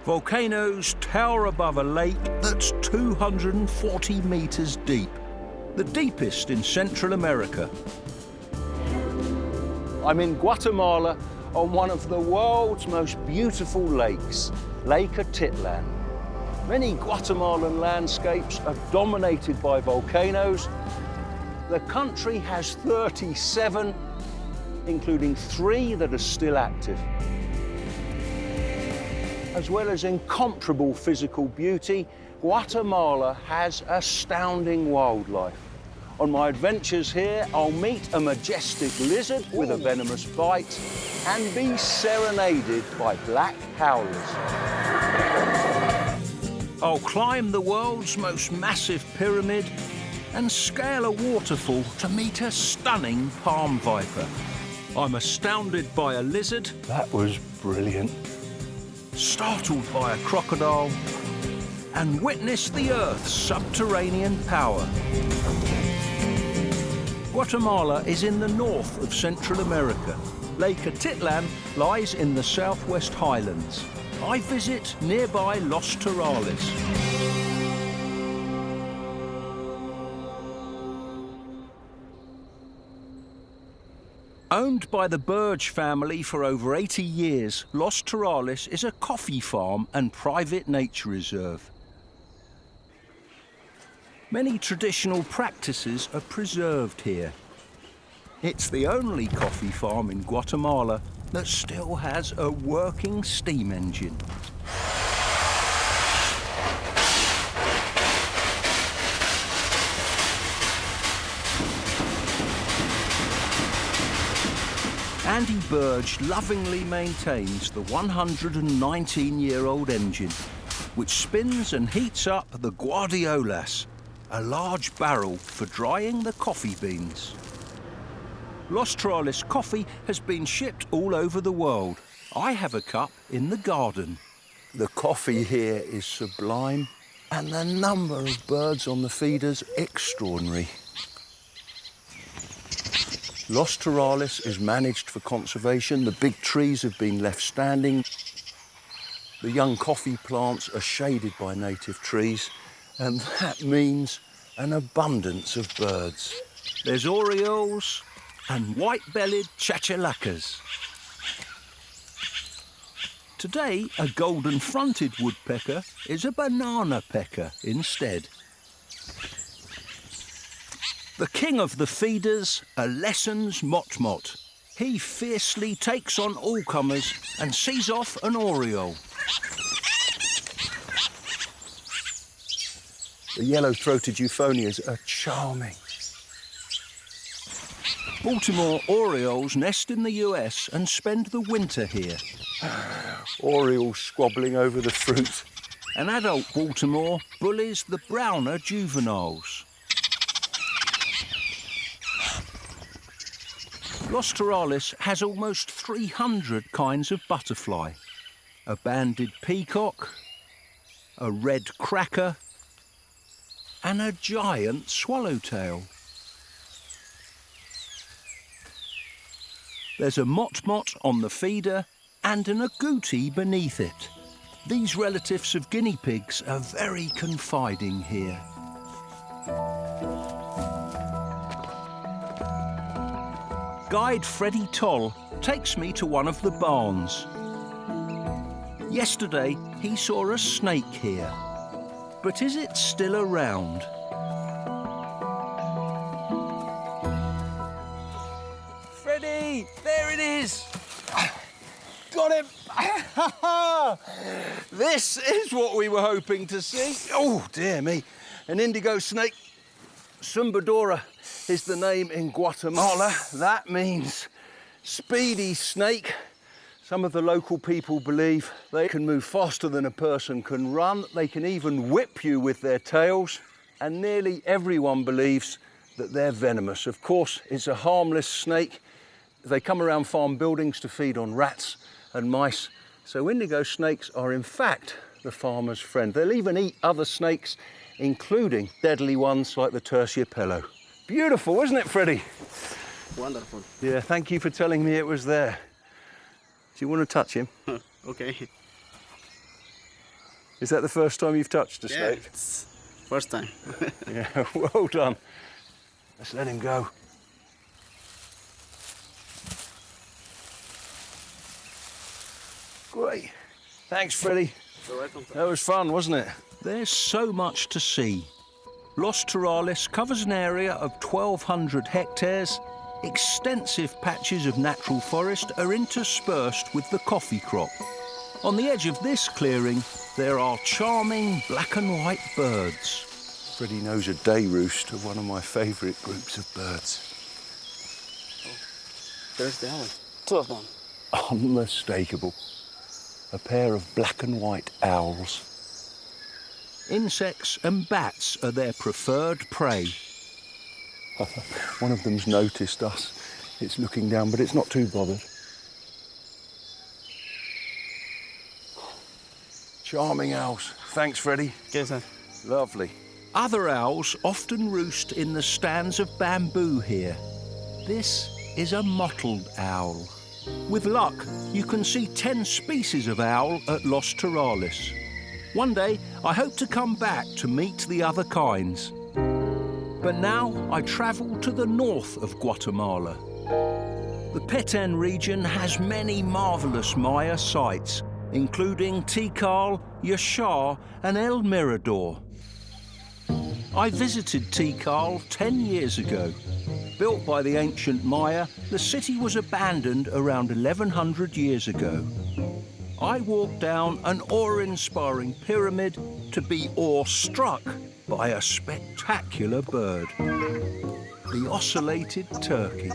Volcanoes tower above a lake that's 240 meters deep, the deepest in Central America. I'm in Guatemala on one of the world's most beautiful lakes, Lake Atitlan. Many Guatemalan landscapes are dominated by volcanoes. The country has 37, including 3 that are still active. As well as incomparable physical beauty, Guatemala has astounding wildlife. On my adventures here, I'll meet a majestic lizard with a venomous bite and be serenaded by black howlers. I'll climb the world's most massive pyramid and scale a waterfall to meet a stunning palm viper. I'm astounded by a lizard. That was brilliant. Startled by a crocodile, and witness the Earth's subterranean power. Guatemala is in the north of Central America. Lake Atitlan lies in the southwest highlands. I visit nearby Los Torales. Owned by the Burge family for over 80 years, Los Torales is a coffee farm and private nature reserve. Many traditional practices are preserved here. It's the only coffee farm in Guatemala that still has a working steam engine. Andy Burge lovingly maintains the 119-year-old engine, which spins and heats up the guardiolas, a large barrel for drying the coffee beans. Los Torales coffee has been shipped all over the world. I have a cup in the garden. The coffee here is sublime, and the number of birds on the feeders extraordinary. Los Torales is managed for conservation. The big trees have been left standing. The young coffee plants are shaded by native trees, and that means an abundance of birds. There's orioles and white-bellied chachalacas. Today, a golden-fronted woodpecker is a banana pecker instead. The king of the feeders, a lessons motmot. He fiercely takes on all comers and sees off an oriole. The yellow-throated euphonias are charming. Baltimore orioles nest in the US and spend the winter here. Orioles squabbling over the fruit. An adult Baltimore bullies the browner juveniles. Los Torales has almost 300 kinds of butterfly. A banded peacock, a red cracker, and a giant swallowtail. There's a motmot on the feeder and an agouti beneath it. These relatives of guinea pigs are very confiding here. Guide Freddie Toll takes me to one of the barns. Yesterday, he saw a snake here. But is it still around? Freddie, there it is! Got him! This is what we were hoping to see. Oh, dear me. An indigo snake. Sumbadora is the name in Guatemala. That means speedy snake. Some of the local people believe they can move faster than a person can run. They can even whip you with their tails. And nearly everyone believes that they're venomous. Of course, it's a harmless snake. They come around farm buildings to feed on rats and mice. So indigo snakes are, in fact, the farmer's friend. They'll even eat other snakes, including deadly ones like the terciopelo. Beautiful, isn't it, Freddie? Wonderful. Yeah, thank you for telling me it was there. Do you want to touch him? Okay. Is that the first time you've touched a Yeah, snake? it's first time. Yeah, well done. Let's let him go. Great. Thanks, Freddie. You're welcome. That was fun, wasn't it? There's so much to see. Los Torales covers an area of 1,200 hectares. Extensive patches of natural forest are interspersed with the coffee crop. On the edge of this clearing, there are charming black and white birds. Freddie knows a day roost of one of my favourite groups of birds. There's the owl. Two of them. Unmistakable. A pair of black and white owls. Insects and bats are their preferred prey. One of them's noticed us. It's looking down, but it's not too bothered. Charming owls. Thanks, Freddie. Okay, sir. Lovely. Other owls often roost in the stands of bamboo here. This is a mottled owl. With luck, you can see 10 species of owl at Los Torales. One day, I hope to come back to meet the other kinds. But now I travel to the north of Guatemala. The Petén region has many marvellous Maya sites, including Tikal, Yaxha and El Mirador. I visited Tikal 10 years ago. Built by the ancient Maya, the city was abandoned around 1100 years ago. I walked down an awe-inspiring pyramid to be awe-struck by a spectacular bird, the ocellated turkey.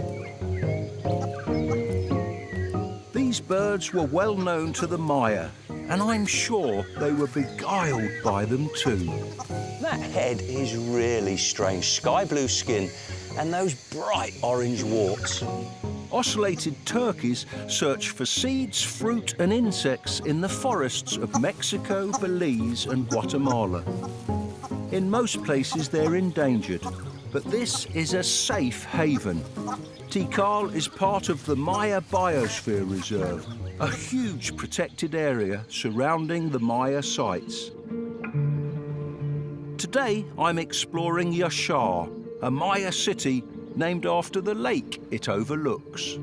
These birds were well known to the Maya, and I'm sure they were beguiled by them too. That head is really strange. Sky blue skin and those bright orange warts. Ocellated turkeys search for seeds, fruit and insects in the forests of Mexico, Belize and Guatemala. In most places they're endangered, but this is a safe haven. Tikal is part of the Maya Biosphere Reserve, a huge protected area surrounding the Maya sites. Today I'm exploring Yaxha, a Maya city named after the lake it overlooks.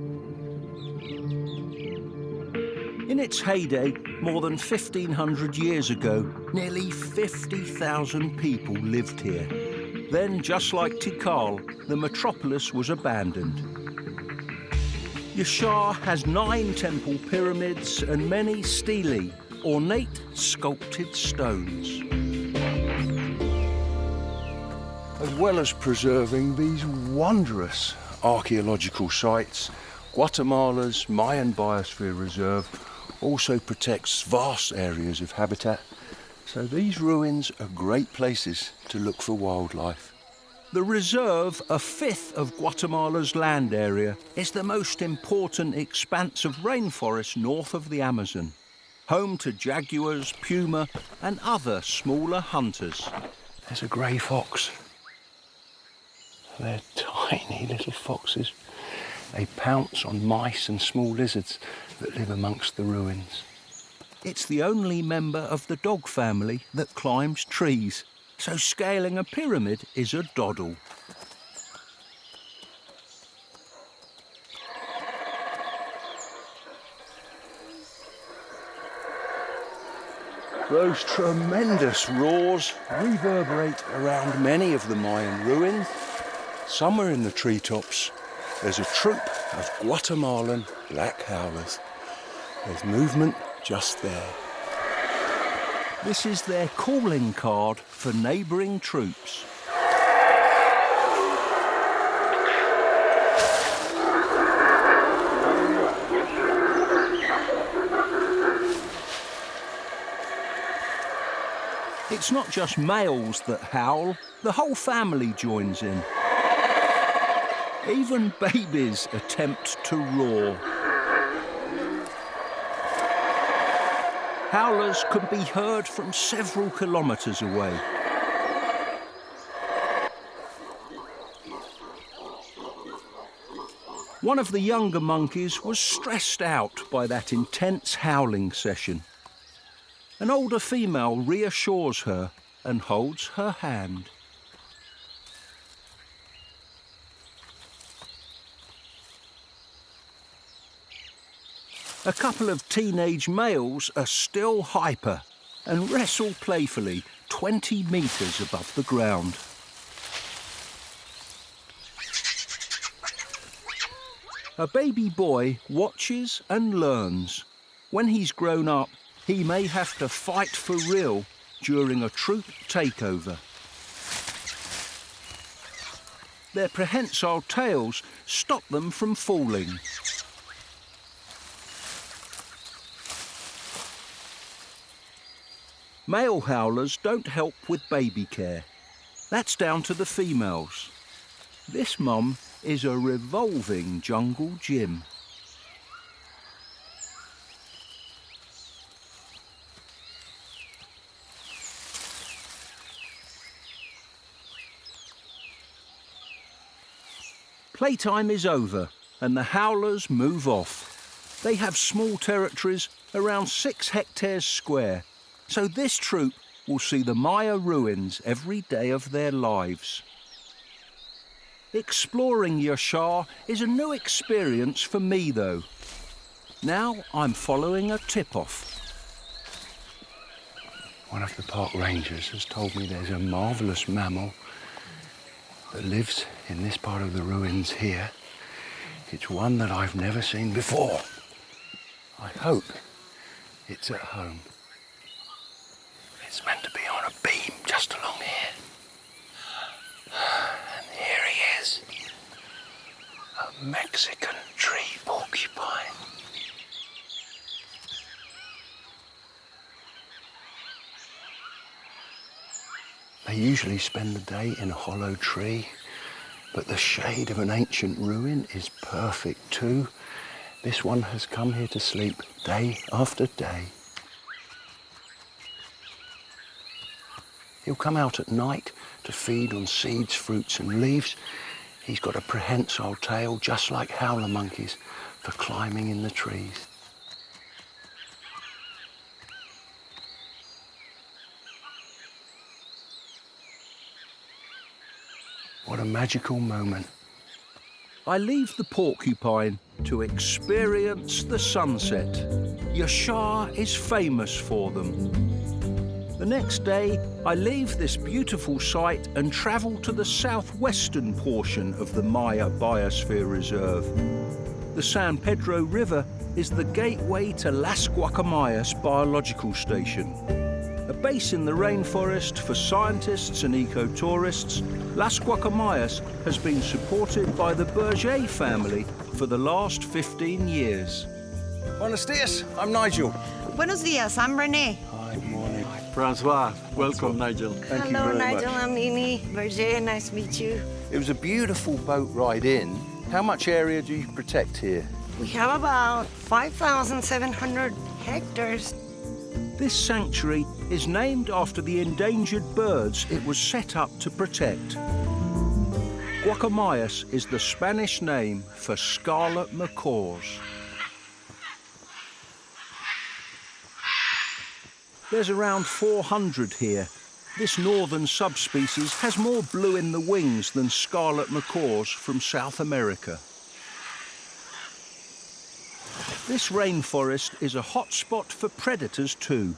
In its heyday, more than 1,500 years ago, nearly 50,000 people lived here. Then, just like Tikal, the metropolis was abandoned. Yaxha has 9 temple pyramids and many stelae, ornate sculpted stones. As well as preserving these wondrous archaeological sites, Guatemala's Mayan Biosphere Reserve also protects vast areas of habitat, so these ruins are great places to look for wildlife. The reserve, a fifth of Guatemala's land area, is the most important expanse of rainforest north of the Amazon, home to jaguars, puma and other smaller hunters. There's a grey fox. They're tiny little foxes. They pounce on mice and small lizards that live amongst the ruins. It's the only member of the dog family that climbs trees, so scaling a pyramid is a doddle. Those tremendous roars reverberate around many of the Mayan ruins. Somewhere in the treetops, there's a troop of Guatemalan black howlers. There's movement just there. This is their calling card for neighbouring troops. It's not just males that howl, the whole family joins in. Even babies attempt to roar. Howlers can be heard from several kilometres away. One of the younger monkeys was stressed out by that intense howling session. An older female reassures her and holds her hand. A couple of teenage males are still hyper and wrestle playfully 20 metres above the ground. A baby boy watches and learns. When he's grown up, he may have to fight for real during a troop takeover. Their prehensile tails stop them from falling. Male howlers don't help with baby care. That's down to the females. This mum is a revolving jungle gym. Playtime is over and the howlers move off. They have small territories around 6 hectares square, so this troop will see the Maya ruins every day of their lives. Exploring Yaxha is a new experience for me, though. Now I'm following a tip-off. One of the park rangers has told me there's a marvellous mammal that lives in this part of the ruins here. It's one that I've never seen before. I hope it's at home. It's meant to be on a beam just along here. And here he is. A Mexican tree porcupine. They usually spend the day in a hollow tree, but the shade of an ancient ruin is perfect too. This one has come here to sleep day after day. He'll come out at night to feed on seeds, fruits and leaves. He's got a prehensile tail, just like howler monkeys, for climbing in the trees. What a magical moment. I leave the porcupine to experience the sunset. Yaxha is famous for them. The next day, I leave this beautiful site and travel to the southwestern portion of the Maya Biosphere Reserve. The San Pedro River is the gateway to Las Guacamayas Biological Station. A base in the rainforest for scientists and eco-tourists, Las Guacamayas has been supported by the Berger family for the last 15 years. Buenos dias, I'm Nigel. Buenos dias, I'm Renee. Hi, morning. Francois, welcome, Nigel. Thank you Hello, very Nigel. much. I'm Nini. Berger, nice to meet you. It was a beautiful boat ride in. How much area do you protect here? We have about 5,700 hectares. This sanctuary is named after the endangered birds it was set up to protect. Guacamayas is the Spanish name for scarlet macaws. There's around 400 here. This northern subspecies has more blue in the wings than scarlet macaws from South America. This rainforest is a hotspot for predators too.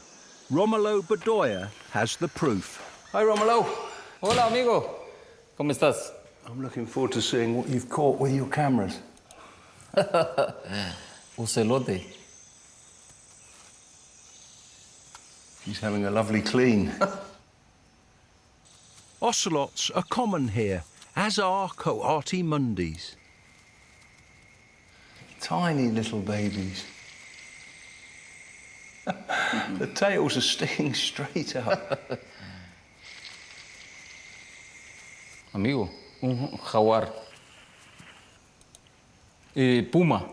Romulo Bedoya has the proof. Hi, Romulo. Hola, amigo. ¿Cómo estás? I'm looking forward to seeing what you've caught with your cameras. Ocelote. He's having a lovely clean. Ocelots are common here, as are coati-mundis. Tiny little babies. The tails are sticking straight up. Amigo, un jaguar. Puma.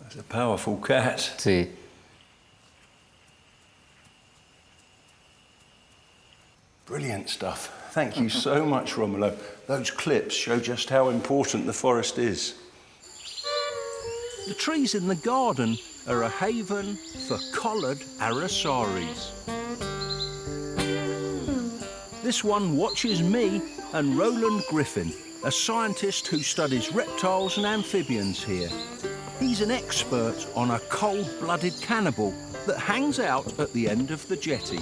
That's a powerful cat. Sí. Brilliant stuff. Thank you so much, Romulo. Those clips show just how important the forest is. The trees in the garden are a haven for collared arasaries. This one watches me and Roland Griffin, a scientist who studies reptiles and amphibians here. He's an expert on a cold-blooded cannibal that hangs out at the end of the jetty.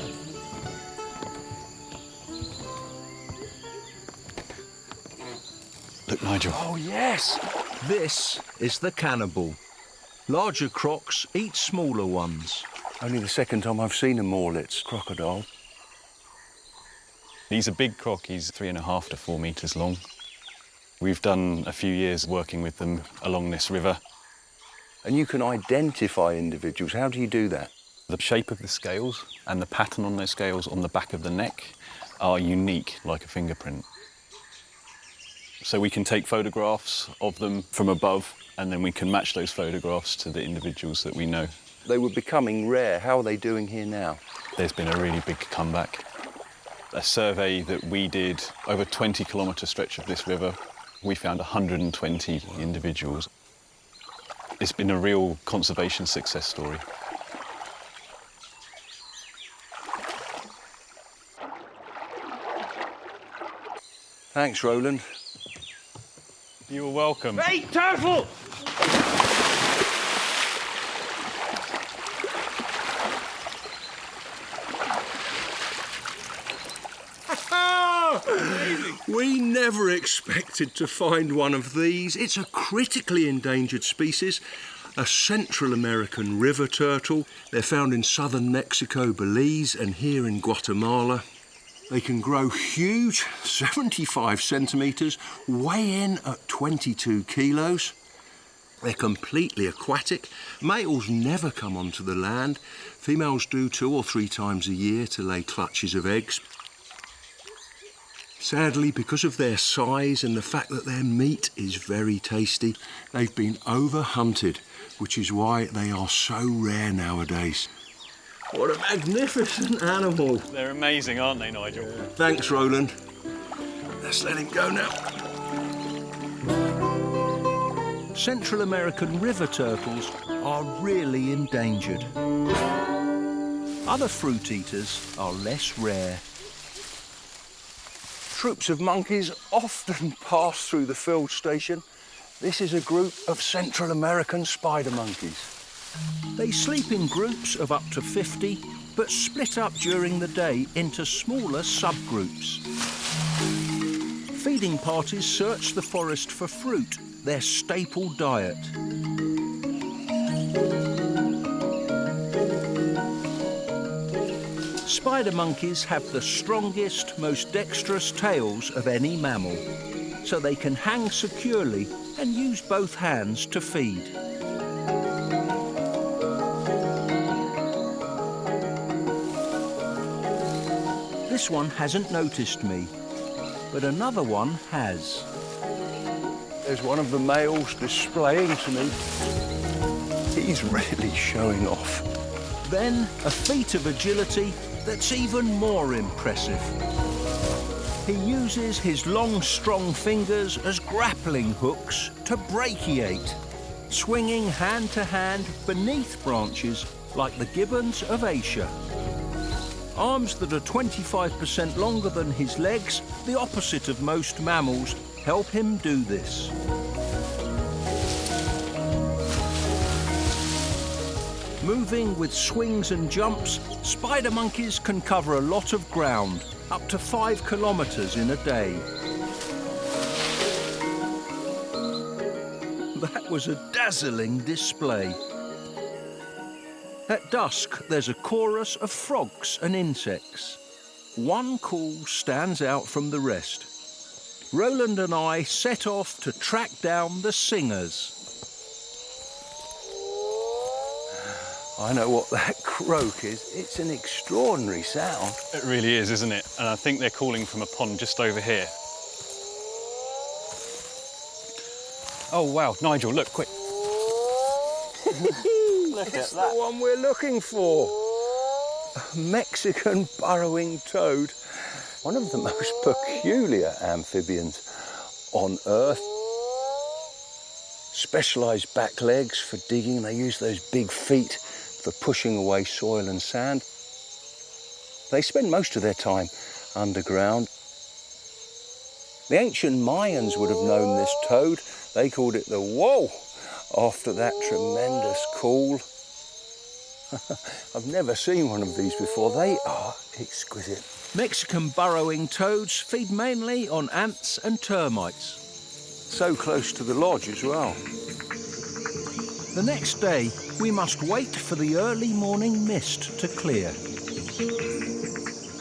Look, Nigel. Oh, yes! This is the cannibal. Larger crocs eat smaller ones. Only the second time I've seen a Morlitz crocodile. He's a big croc. He's 3.5 to 4 metres long. We've done a few years working with them along this river. And you can identify individuals. How do you do that? The shape of the scales and the pattern on those scales on the back of the neck are unique, like a fingerprint. So we can take photographs of them from above, and then we can match those photographs to the individuals that we know. They were becoming rare. How are they doing here now? There's been a really big comeback. A survey that we did over a 20-kilometre stretch of this river, we found 120 individuals. It's been a real conservation success story. Thanks, Roland. You're welcome. Hey, turtle! We never expected to find one of these. It's a critically endangered species, a Central American river turtle. They're found in southern Mexico, Belize, and here in Guatemala. They can grow huge, 75 centimetres, weigh in at 22 kilos. They're completely aquatic. Males never come onto the land. Females do 2 or 3 times a year to lay clutches of eggs. Sadly, because of their size and the fact that their meat is very tasty, they've been over-hunted, which is why they are so rare nowadays. What a magnificent animal. They're amazing, aren't they, Nigel? Thanks, Roland. Let's let him go now. Central American river turtles are really endangered. Other fruit eaters are less rare. Troops of monkeys often pass through the field station. This is a group of Central American spider monkeys. They sleep in groups of up to 50, but split up during the day into smaller subgroups. Feeding parties search the forest for fruit, their staple diet. Spider monkeys have the strongest, most dexterous tails of any mammal, so they can hang securely and use both hands to feed. This one hasn't noticed me, but another one has. There's one of the males displaying to me. He's really showing off. Then a feat of agility that's even more impressive. He uses his long, strong fingers as grappling hooks to brachiate, swinging hand to hand beneath branches like the gibbons of Asia. Arms that are 25% longer than his legs, the opposite of most mammals, help him do this. Moving with swings and jumps, spider monkeys can cover a lot of ground, up to 5 kilometres in a day. That was a dazzling display. At dusk, there's a chorus of frogs and insects. One call stands out from the rest. Roland and I set off to track down the singers. I know what that croak is. It's an extraordinary sound. It really is, isn't it? And I think they're calling from a pond just over here. Oh, wow. Nigel, look, quick. It's the one we're looking for. A Mexican burrowing toad. One of the most peculiar amphibians on Earth. specialised back legs for digging. They use those big feet for pushing away soil and sand. They spend most of their time underground. The ancient Mayans would have known this toad. They called it the whoa after that tremendous call. I've never seen one of these before. They are exquisite. Mexican burrowing toads feed mainly on ants and termites. So close to the lodge as well. The next day, we must wait for the early morning mist to clear.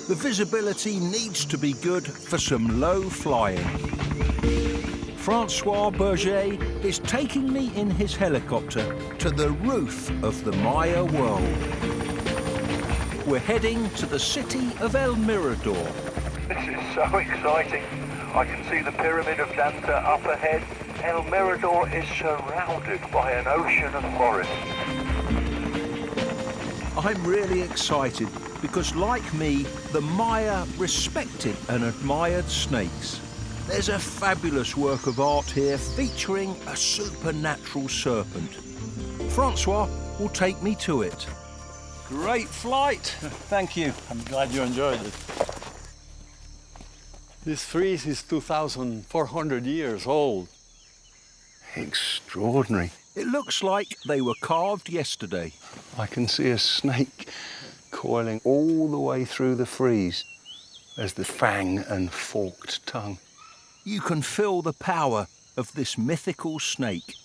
The visibility needs to be good for some low flying. Francois Berger is taking me in his helicopter to the roof of the Maya world. We're heading to the city of El Mirador. This is so exciting. I can see the Pyramid of Danta up ahead. El Mirador is surrounded by an ocean of forest. I'm really excited because, like me, the Maya respected and admired snakes. There's a fabulous work of art here featuring a supernatural serpent. Francois will take me to it. Great flight. Thank you. I'm glad you enjoyed it. This frieze is 2,400 years old. Extraordinary. It looks like they were carved yesterday. I can see a snake coiling all the way through the frieze. There's the fang and forked tongue. You can feel the power of this mythical snake.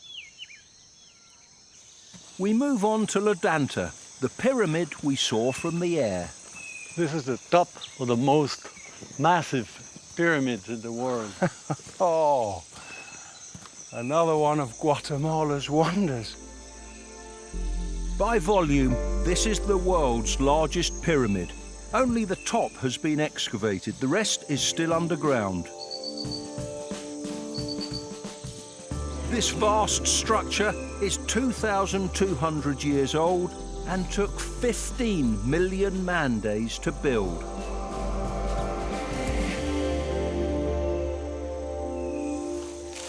We move on to La Danta, the pyramid we saw from the air. This is the top of the most massive pyramids in the world. Oh, another one of Guatemala's wonders. By volume, this is the world's largest pyramid. Only the top has been excavated, the rest is still underground. This vast structure is 2,200 years old and took 15 million man-days to build.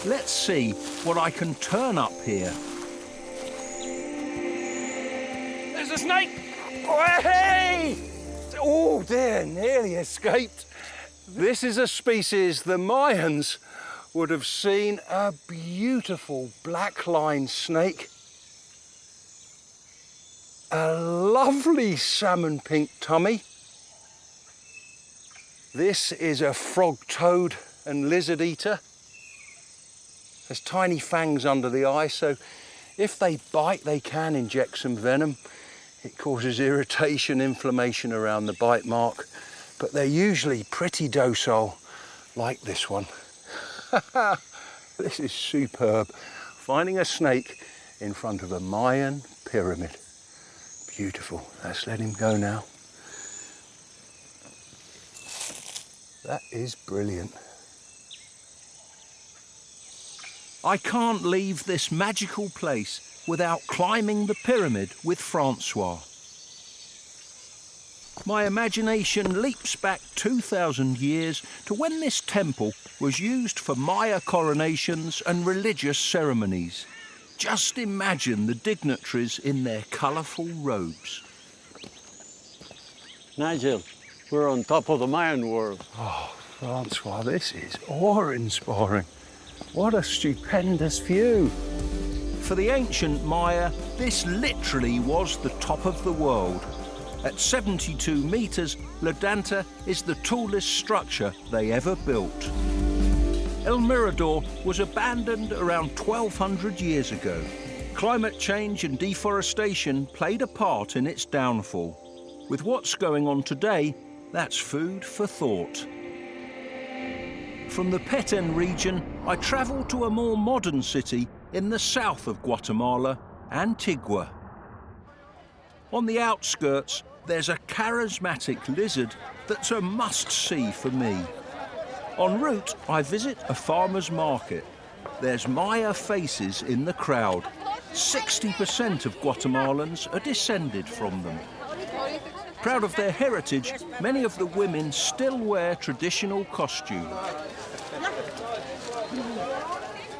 Let's see what I can turn up here. There's a snake! Oh, hey! Oh dear, nearly escaped. This is a species the Mayans would have seen, a beautiful black-line snake. A lovely salmon pink tummy. This is a frog toad and lizard eater. There's tiny fangs under the eye, so if they bite, they can inject some venom. It causes irritation, inflammation around the bite mark, but they're usually pretty docile, like this one. This is superb. Finding a snake in front of a Mayan pyramid. Beautiful. Let's let him go now. That is brilliant. I can't leave this magical place without climbing the pyramid with Francois. My imagination leaps back 2,000 years to when this temple was used for Maya coronations and religious ceremonies. Just imagine the dignitaries in their colourful robes. Nigel, we're on top of the Mayan world. Oh, Francois, this is awe-inspiring. What a stupendous view. For the ancient Maya, this literally was the top of the world. At 72 metres, La Danta is the tallest structure they ever built. El Mirador was abandoned around 1,200 years ago. Climate change and deforestation played a part in its downfall. With what's going on today, that's food for thought. From the Petén region, I travel to a more modern city in the south of Guatemala, Antigua. On the outskirts, there's a charismatic lizard that's a must-see for me. En route, I visit a farmer's market. There's Maya faces in the crowd. 60% of Guatemalans are descended from them. Proud of their heritage, many of the women still wear traditional costumes.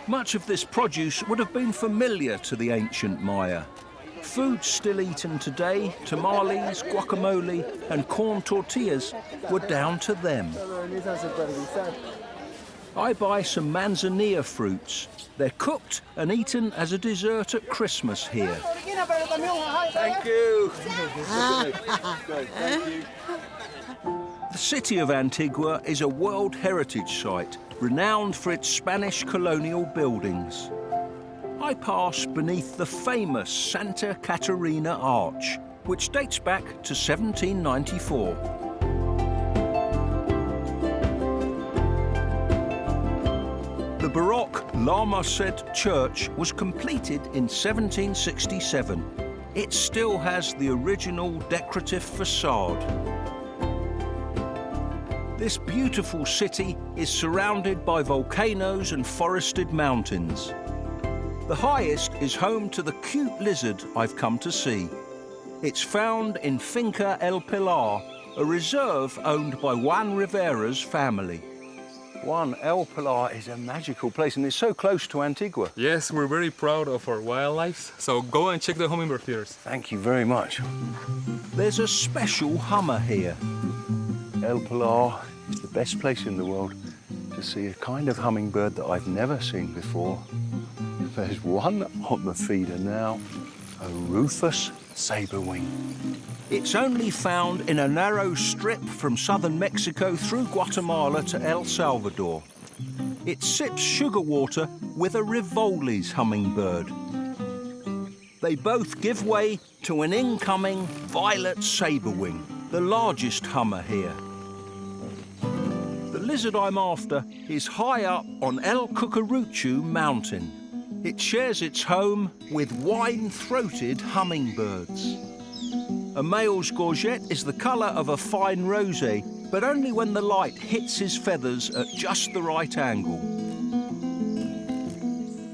Much of this produce would have been familiar to the ancient Maya. Foods still eaten today, tamales, guacamole and corn tortillas, were down to them. I buy some manzanilla fruits. They're cooked and eaten as a dessert at Christmas here. Thank you. The city of Antigua is a World Heritage Site, renowned for its Spanish colonial buildings. I pass beneath the famous Santa Catarina Arch, which dates back to 1794. The Baroque La Merced Church was completed in 1767. It still has the original decorative facade. This beautiful city is surrounded by volcanoes and forested mountains. The highest is home to the cute lizard I've come to see. It's found in Finca El Pilar, a reserve owned by Juan Rivera's family. Juan, El Pilar is a magical place and it's so close to Antigua. Yes, we're very proud of our wildlife, so go and check the hummingbird feeders. Thank you very much. There's a special hummer here. El Pilar is the best place in the world to see a kind of hummingbird that I've never seen before. There's one on the feeder now, a rufous saber-wing. It's only found in a narrow strip from southern Mexico through Guatemala to El Salvador. It sips sugar water with a Rivoli's hummingbird. They both give way to an incoming violet saber-wing, the largest hummer here. The lizard I'm after is high up on El Cucuruchu mountain. It shares its home with wine-throated hummingbirds. A male's gorget is the colour of a fine rosé, but only when the light hits his feathers at just the right angle.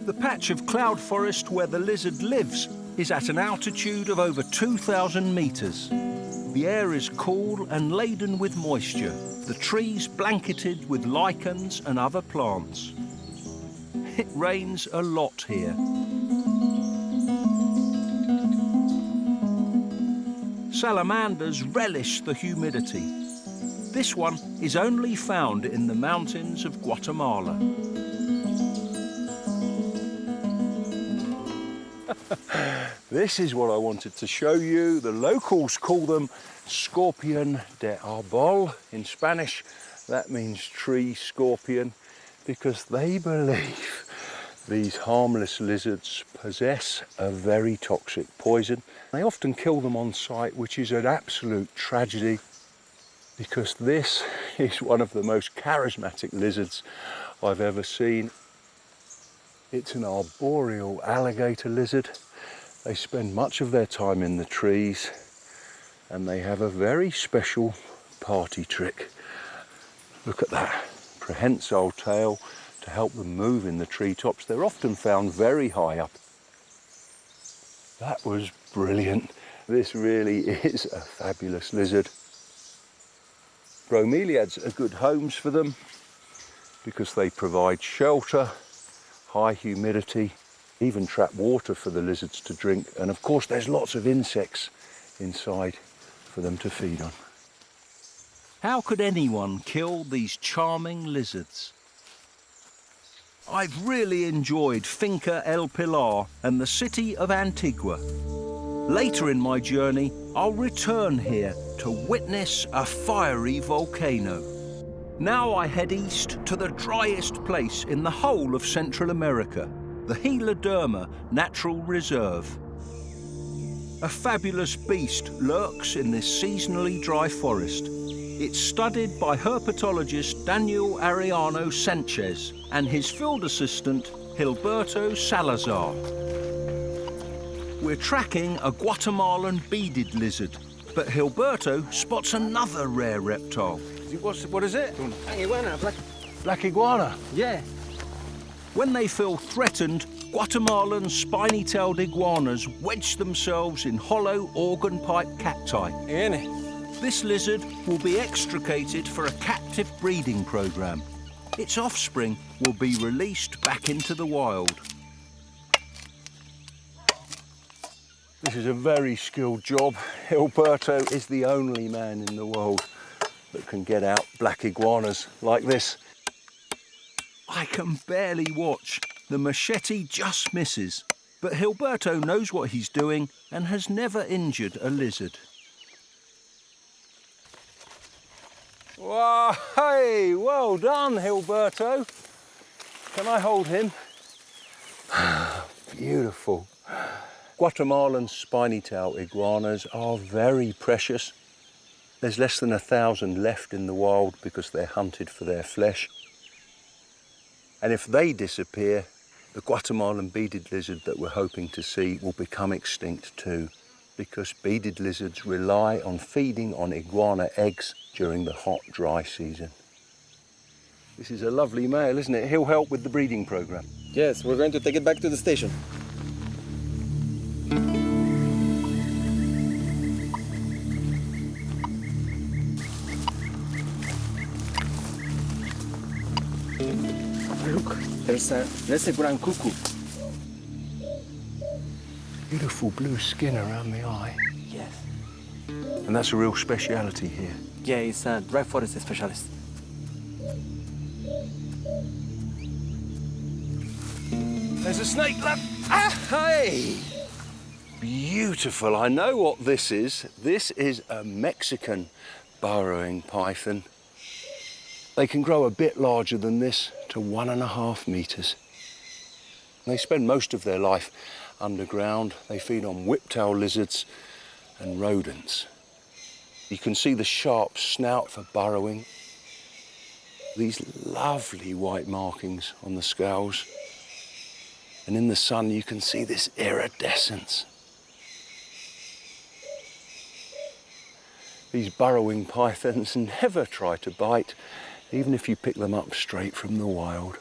The patch of cloud forest where the lizard lives is at an altitude of over 2,000 metres. The air is cool and laden with moisture, the trees blanketed with lichens and other plants. It rains a lot here. Salamanders relish the humidity. This one is only found in the mountains of Guatemala. This is what I wanted to show you. The locals call them scorpion de arbol. In Spanish, that means tree scorpion, because they believe these harmless lizards possess a very toxic poison. They often kill them on sight, which is an absolute tragedy, because this is one of the most charismatic lizards I've ever seen. It's an arboreal alligator lizard. They spend much of their time in the trees, and they have a very special party trick. Look at that prehensile tail to help them move in the treetops. They're often found very high up. That was brilliant. This really is a fabulous lizard. Bromeliads are good homes for them because they provide shelter, high humidity, even trap water for the lizards to drink. And of course, there's lots of insects inside for them to feed on. How could anyone kill these charming lizards? I've really enjoyed Finca El Pilar and the city of Antigua. Later in my journey, I'll return here to witness a fiery volcano. Now I head east to the driest place in the whole of Central America, the Gila Derma Natural Reserve. A fabulous beast lurks in this seasonally dry forest. It's studied by herpetologist Daniel Ariano Sanchez and his field assistant Gilberto Salazar. We're tracking a Guatemalan beaded lizard, but Gilberto spots another rare reptile. What is it? Iguana, Black iguana. yeah. When they feel threatened, Guatemalan spiny-tailed iguanas wedge themselves in hollow organ pipe cacti. Viene. This lizard will be extricated for a captive breeding program. its offspring will be released back into the wild. This is a very skilled job. Gilberto is the only man in the world that can get out black iguanas like this. I can barely watch. The machete just misses. But Gilberto knows what he's doing and has never injured a lizard. Wow, hey, well done, Gilberto. Can I hold him? Beautiful. Guatemalan spiny-tailed iguanas are very precious. There's less than 1,000 left in the wild because they're hunted for their flesh. And if they disappear, the Guatemalan beaded lizard that we're hoping to see will become extinct too, because beaded lizards rely on feeding on iguana eggs during the hot, dry season. This is a lovely male, isn't it? He'll help with the breeding program. Yes, we're going to take it back to the station. Look, there's a brown cuckoo. Beautiful blue skin around the eye. Yes. And that's a real speciality here. Yeah, it's a dry forest specialist. There's a snake, lad. Ah, hey! Beautiful. I know what this is. This is a Mexican burrowing python. They can grow a bit larger than this to 1.5 meters. They spend most of their life underground. They feed on whiptail lizards and rodents. You can see the sharp snout for burrowing. These lovely white markings on the scales. And in the sun, you can see this iridescence. These burrowing pythons never try to bite, even if you pick them up straight from the wild.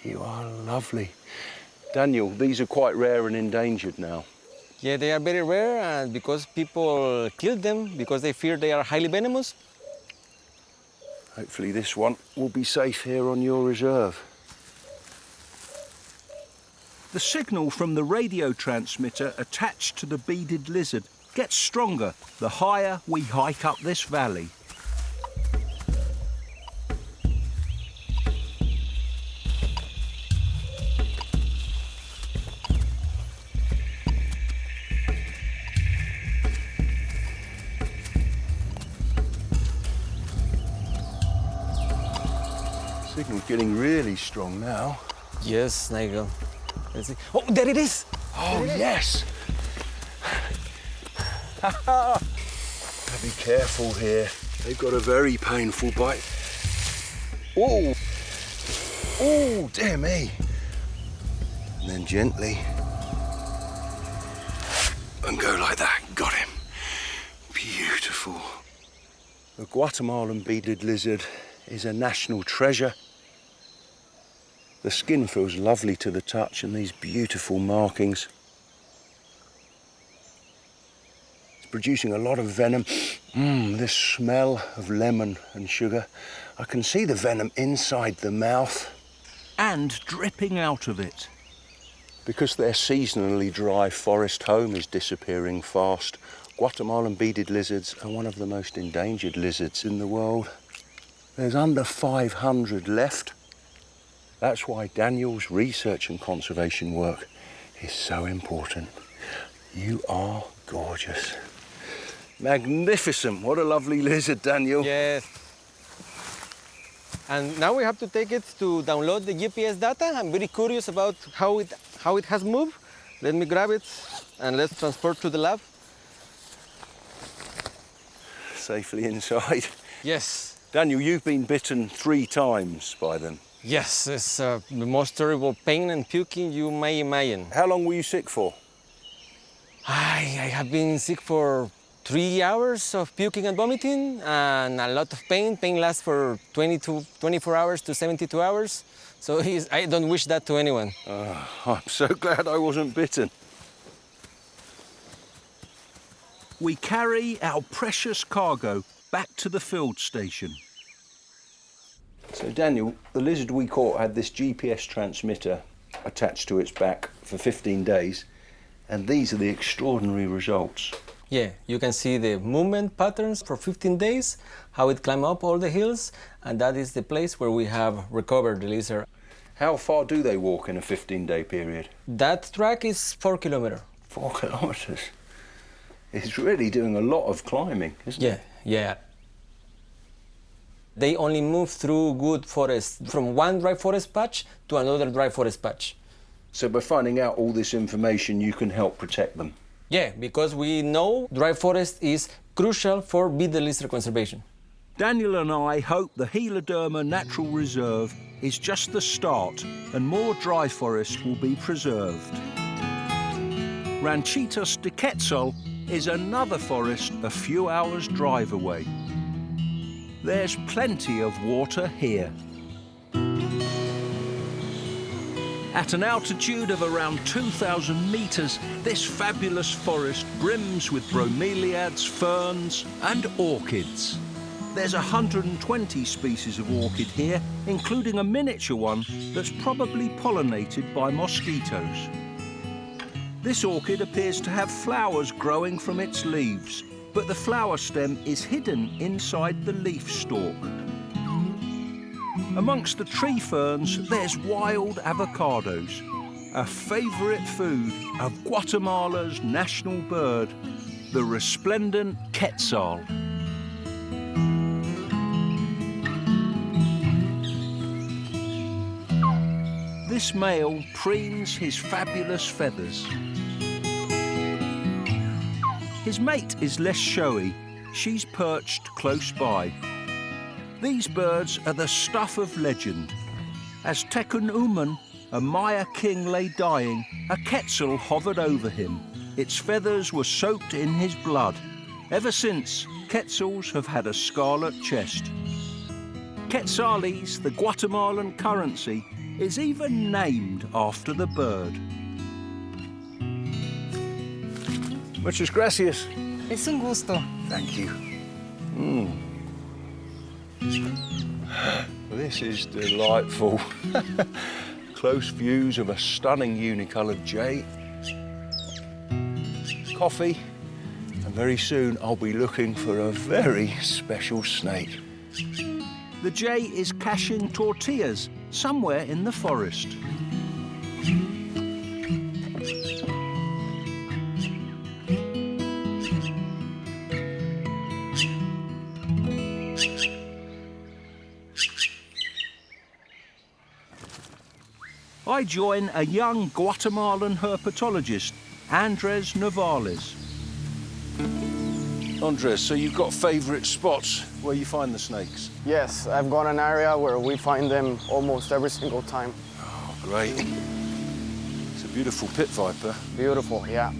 You are lovely. Daniel, these are quite rare and endangered now. Yeah, they are very rare, and because people kill them because they fear they are highly venomous. Hopefully this one will be safe here on your reserve. The signal from the radio transmitter attached to the beaded lizard gets stronger the higher we hike up this valley. Signal's getting really strong now. Yes, Nigel. Let's see. Oh, there it is! Oh, yes! Be careful here. They've got a very painful bite. Oh! Oh, dear me! And then gently. And go like that. Got him. Beautiful. The Guatemalan beaded lizard is a national treasure. The skin feels lovely to the touch, and these beautiful markings. It's producing a lot of venom. This smell of lemon and sugar. I can see the venom inside the mouth and dripping out of it. Because their seasonally dry forest home is disappearing fast, Guatemalan beaded lizards are one of the most endangered lizards in the world. There's under 500 left. That's why Daniel's research and conservation work is so important. You are gorgeous. Magnificent. What a lovely lizard, Daniel. Yes. And now we have to take it to download the GPS data. I'm very curious about how it has moved. Let me grab it and let's transport to the lab. Safely inside. Yes. Daniel, you've been bitten 3 times by them. Yes, it's the most terrible pain and puking you may imagine. How long were you sick for? I have been sick for 3 hours of puking and vomiting and a lot of pain. Pain lasts for 24 hours to 72 hours. So I don't wish that to anyone. I'm so glad I wasn't bitten. We carry our precious cargo back to the field station. So Daniel, the lizard we caught had this GPS transmitter attached to its back for 15 days, and these are the extraordinary results. Yeah, you can see the movement patterns for 15 days, how it climbed up all the hills, and that is the place where we have recovered the lizard. How far do they walk in a 15-day period? That track is 4 kilometers. 4 kilometres. It's really doing a lot of climbing, isn't it? Yeah. They only move through good forest, from one dry forest patch to another dry forest patch. So by finding out all this information, you can help protect them? Yeah, because we know dry forest is crucial for beaded lizard conservation. Daniel and I hope the Heloderma Natural Reserve is just the start and more dry forest will be preserved. Ranchitas de Quetzal is another forest a few hours' drive away. There's plenty of water here. At an altitude of around 2,000 metres, this fabulous forest brims with bromeliads, ferns and orchids. There's 120 species of orchid here, including a miniature one that's probably pollinated by mosquitoes. This orchid appears to have flowers growing from its leaves, but the flower stem is hidden inside the leaf stalk. Amongst the tree ferns, there's wild avocados, a favourite food of Guatemala's national bird, the resplendent quetzal. This male preens his fabulous feathers. His mate is less showy. She's perched close by. These birds are the stuff of legend. As Tekun Uman, a Maya king, lay dying, a quetzal hovered over him. Its feathers were soaked in his blood. Ever since, quetzals have had a scarlet chest. Quetzales, the Guatemalan currency, is even named after the bird. Muchas gracias. Es un gusto. Thank you. This is delightful. Close views of a stunning unicoloured jay. Coffee, and very soon I'll be looking for a very special snake. The jay is caching tortillas somewhere in the forest. I join a young Guatemalan herpetologist, Andres Navales. Andres, so you've got favourite spots where you find the snakes? Yes, I've got an area where we find them almost every single time. Oh, great. It's a beautiful pit viper. Beautiful, yeah.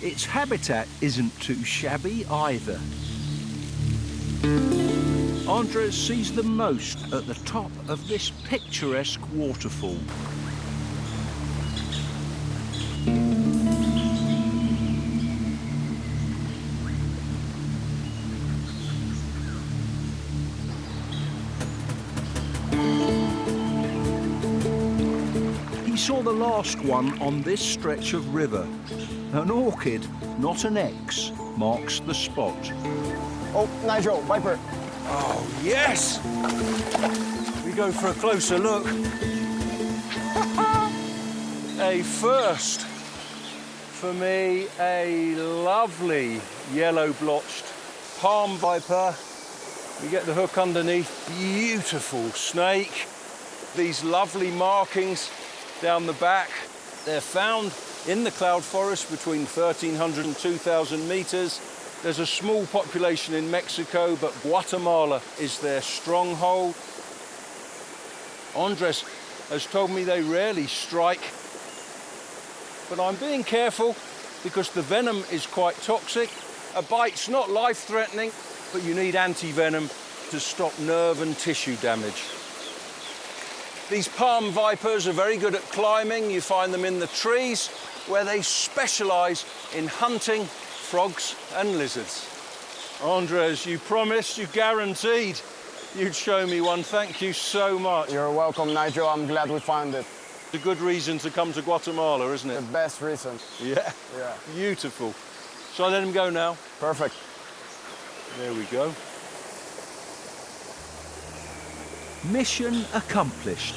Its habitat isn't too shabby either. Andres sees them most at the top of this picturesque waterfall. He saw the last one on this stretch of river. An orchid, not an X, marks the spot. Oh, Nigel, viper. Oh, yes! We go for a closer look. A first. For me, a lovely yellow-blotched palm viper. We get the hook underneath. Beautiful snake. These lovely markings down the back. They're found in the cloud forest between 1,300 and 2,000 metres. There's a small population in Mexico, but Guatemala is their stronghold. Andres has told me they rarely strike, but I'm being careful because the venom is quite toxic. A bite's not life-threatening, but you need anti-venom to stop nerve and tissue damage. These palm vipers are very good at climbing. You find them in the trees, where they specialise in hunting frogs and lizards. Andres, you promised, you guaranteed. you'd show me one. Thank you so much. You're welcome, Nigel. I'm glad we found it. It's a good reason to come to Guatemala, isn't it? The best reason. Yeah. Yeah. Beautiful. Shall I let him go now? Perfect. There we go. Mission accomplished.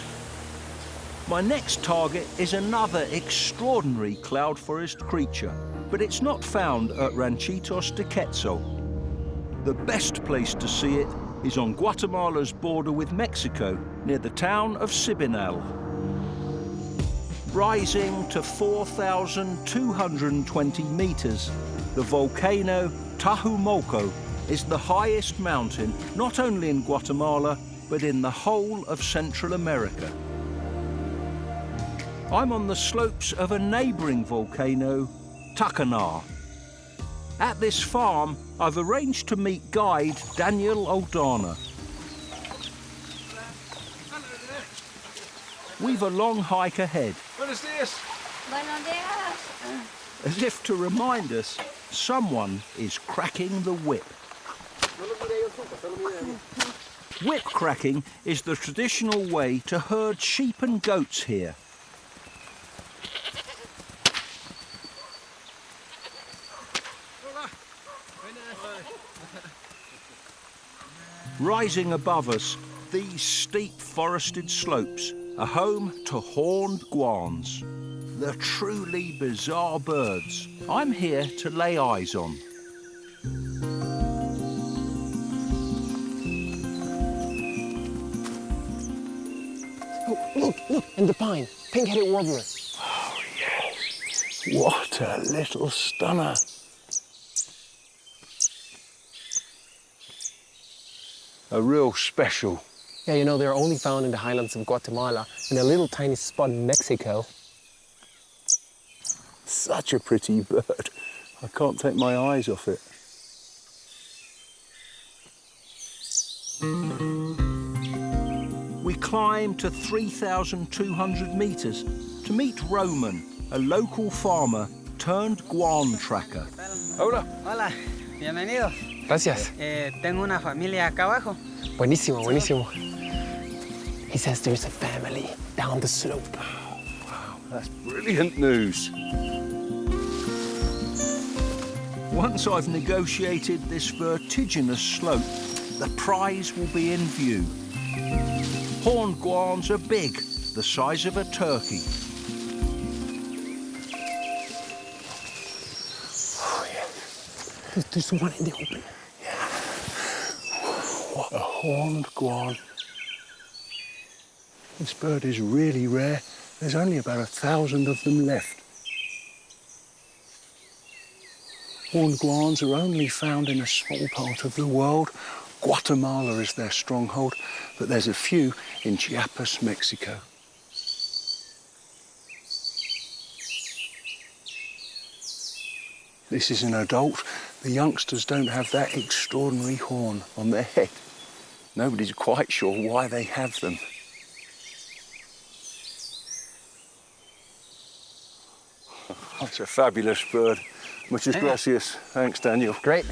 My next target is another extraordinary cloud forest creature, but it's not found at Ranchitos de Quetzal. The best place to see it is on Guatemala's border with Mexico, near the town of Cibinal. Rising to 4,220 meters, the volcano Tajumulco is the highest mountain not only in Guatemala, but in the whole of Central America. I'm on the slopes of a neighbouring volcano, Tacanar. At this farm, I've arranged to meet guide Daniel Aldana. We've a long hike ahead. Buenos dias. Buenos dias. As if to remind us, someone is cracking the whip. Whip cracking is the traditional way to herd sheep and goats here. Rising above us, these steep forested slopes are home to horned guans, the truly bizarre birds I'm here to lay eyes on. Oh, look, in the pine, pink-headed warbler. Oh, yes. What a little stunner. A real special. Yeah, you know, they're only found in the highlands of Guatemala and a little tiny spot in Mexico. Such a pretty bird. I can't take my eyes off it. We climb to 3,200 metres to meet Roman, a local farmer turned guan tracker. Hola. Hola, bienvenidos. Gracias. Tengo una familia acá abajo. Buenísimo, buenísimo. He says there's a family down the slope. Oh, wow, that's brilliant news. Once I've negotiated this vertiginous slope, the prize will be in view. Horned guans are big, the size of a turkey. Oh, yeah. There's one in the open. Yeah. What a horned guan. This bird is really rare. There's only about 1,000 of them left. Horned guans are only found in a small part of the world. Guatemala is their stronghold, but there's a few in Chiapas, Mexico. This is an adult. The youngsters don't have that extraordinary horn on their head. Nobody's quite sure why they have them. That's a fabulous bird. Muchas gracias. Thanks, Daniel. Great.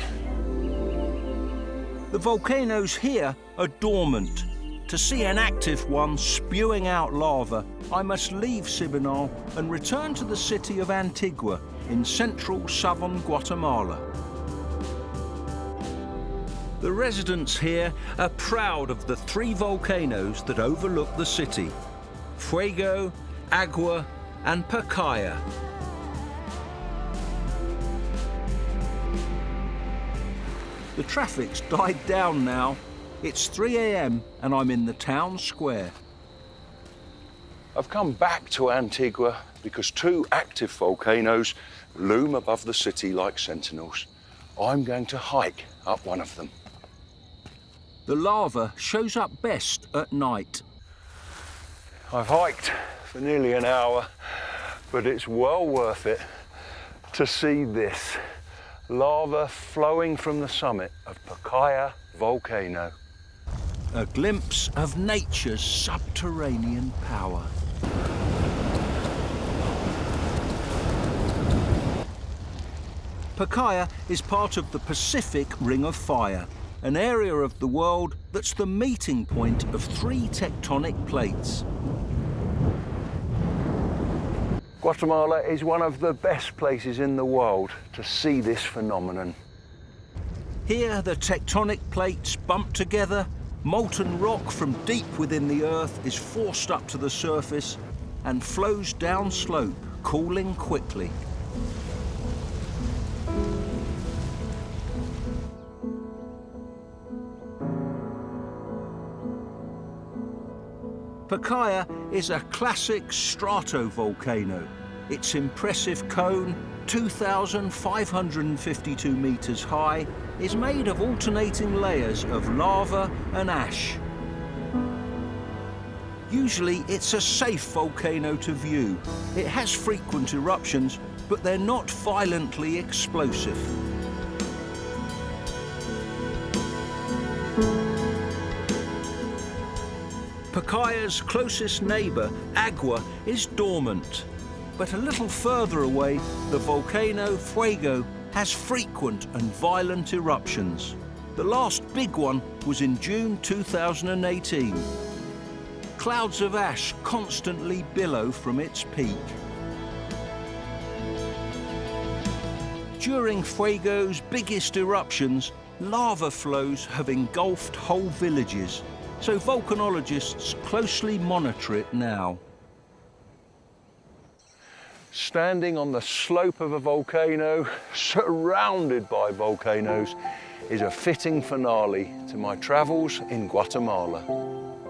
The volcanoes here are dormant. To see an active one spewing out lava, I must leave Cibinal and return to the city of Antigua in central southern Guatemala. The residents here are proud of the 3 volcanoes that overlook the city: Fuego, Agua, and Pacaya. The traffic's died down now. It's 3 a.m. and I'm in the town square. I've come back to Antigua because 2 active volcanoes loom above the city like sentinels. I'm going to hike up one of them. The lava shows up best at night. I've hiked for nearly an hour, but it's well worth it to see this. Lava flowing from the summit of Pacaya Volcano. A glimpse of nature's subterranean power. Pacaya is part of the Pacific Ring of Fire, an area of the world that's the meeting point of 3 tectonic plates. Guatemala is one of the best places in the world to see this phenomenon. Here, the tectonic plates bump together, molten rock from deep within the earth is forced up to the surface and flows down slope, cooling quickly. Pacaya is a classic stratovolcano. Its impressive cone, 2,552 meters high, is made of alternating layers of lava and ash. Usually it's a safe volcano to view. It has frequent eruptions, but they're not violently explosive. Pacaya's closest neighbour, Agua, is dormant. But a little further away, the volcano Fuego has frequent and violent eruptions. The last big one was in June 2018. Clouds of ash constantly billow from its peak. During Fuego's biggest eruptions, lava flows have engulfed whole villages, so volcanologists closely monitor it now. Standing on the slope of a volcano, surrounded by volcanoes, is a fitting finale to my travels in Guatemala.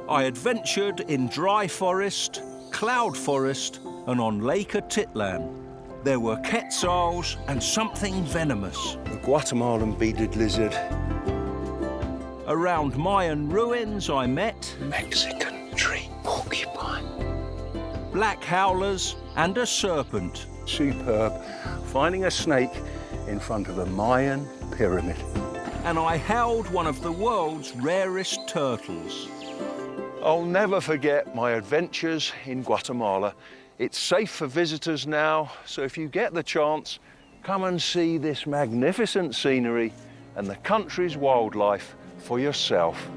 I adventured in dry forest, cloud forest, and on Lake Atitlan. There were quetzals and something venomous. The Guatemalan beaded lizard. Around Mayan ruins, I met Mexican tree porcupine, black howlers, and a serpent. Superb, finding a snake in front of a Mayan pyramid. And I held one of the world's rarest turtles. I'll never forget my adventures in Guatemala. It's safe for visitors now, so if you get the chance, come and see this magnificent scenery and the country's wildlife for yourself.